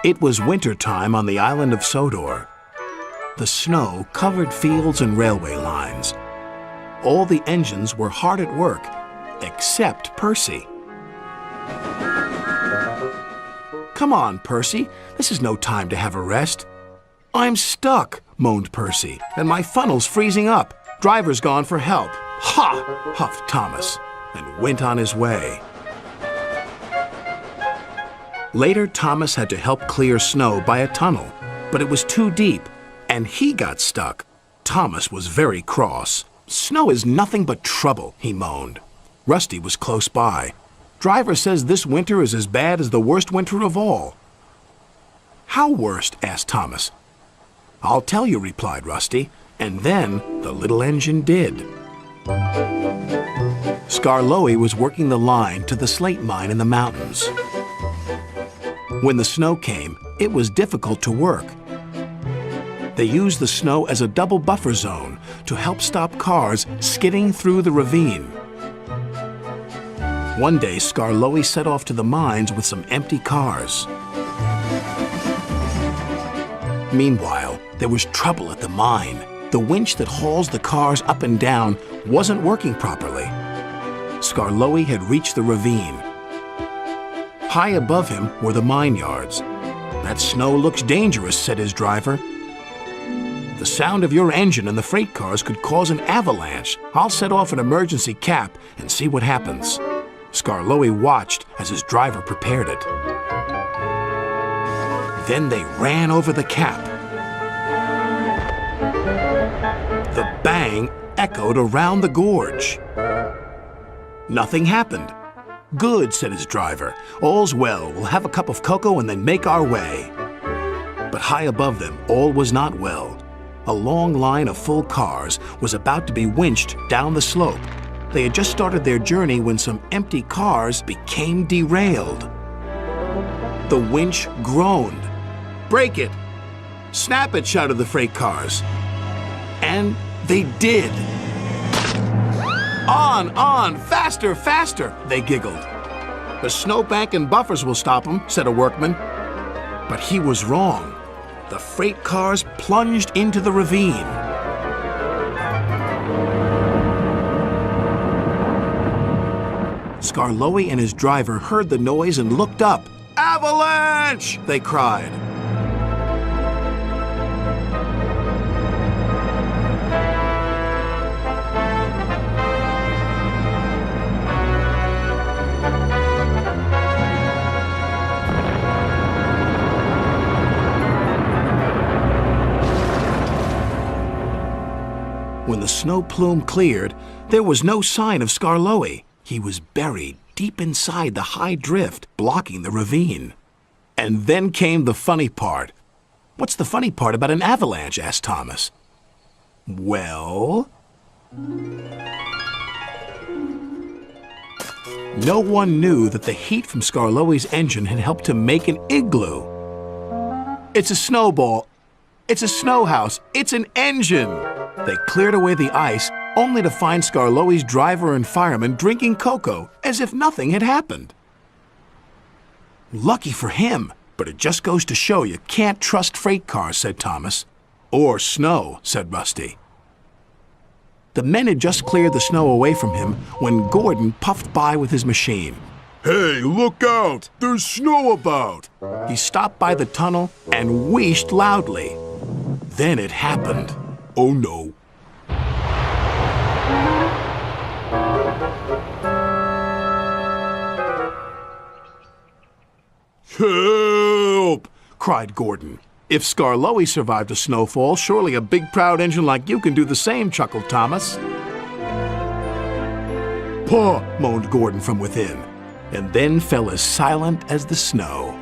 It was winter time on the island of Sodor. The snow covered fields and railway lines. All the engines were hard at work, except Percy. "Come on, Percy. This is no time to have a rest." "I'm stuck," moaned Percy, "and my funnel's freezing up. Driver's gone for help." "Ha!" huffed Thomas, and went on his way. Later, Thomas had to help clear snow by a tunnel, but it was too deep, and he got stuck. Thomas was very cross. "Snow is nothing but trouble," he moaned. Rusty was close by. "Driver says this winter is as bad as the worst winter of all." "How worst?" asked Thomas. "I'll tell you," replied Rusty, and then the little engine did. Skarloey was working the line to the slate mine in the mountains. When the snow came, it was difficult to work. They used the snow as a double buffer zone to help stop cars skidding through the ravine. One day, Skarloey set off to the mines with some empty cars. Meanwhile, there was trouble at the mine. The winch that hauls the cars up and down wasn't working properly. Skarloey had reached the ravine. High above him were the mine yards. "That snow looks dangerous," said his driver. "The sound of your engine and the freight cars could cause an avalanche. I'll set off an emergency cap and see what happens." Skarloey watched as his driver prepared it. Then they ran over the cap. The bang echoed around the gorge. Nothing happened. "Good," said his driver. "All's well. We'll have a cup of cocoa and then make our way." But high above them, all was not well. A long line of full cars was about to be winched down the slope. They had just started their journey when some empty cars became derailed. The winch groaned. "Break it! Snap it!" shouted the freight cars. And they did. On, faster, faster," they giggled. "The snowbank and buffers will stop them," said a workman. But he was wrong. The freight cars plunged into the ravine. Skarloey and his driver heard the noise and looked up. "Avalanche!" they cried. When the snow plume cleared, there was no sign of Skarloey. He was buried deep inside the high drift, blocking the ravine. And then came the funny part. "What's the funny part about an avalanche?" asked Thomas. "Well..." No one knew that the heat from Skarloey's engine had helped to make an igloo. "It's a snowball. It's a snow house. It's an engine!" They cleared away the ice, only to find Skarloey's driver and fireman drinking cocoa as if nothing had happened. "Lucky for him, but it just goes to show you can't trust freight cars," said Thomas. "Or snow," said Rusty. The men had just cleared the snow away from him when Gordon puffed by with his machine. "Hey, look out! There's snow about!" He stopped by the tunnel and wheezed loudly. Then it happened. Oh no. "Help!" cried Gordon. "If Skarloey survived a snowfall, surely a big proud engine like you can do the same," chuckled Thomas. "Paw!" moaned Gordon from within, and then fell as silent as the snow.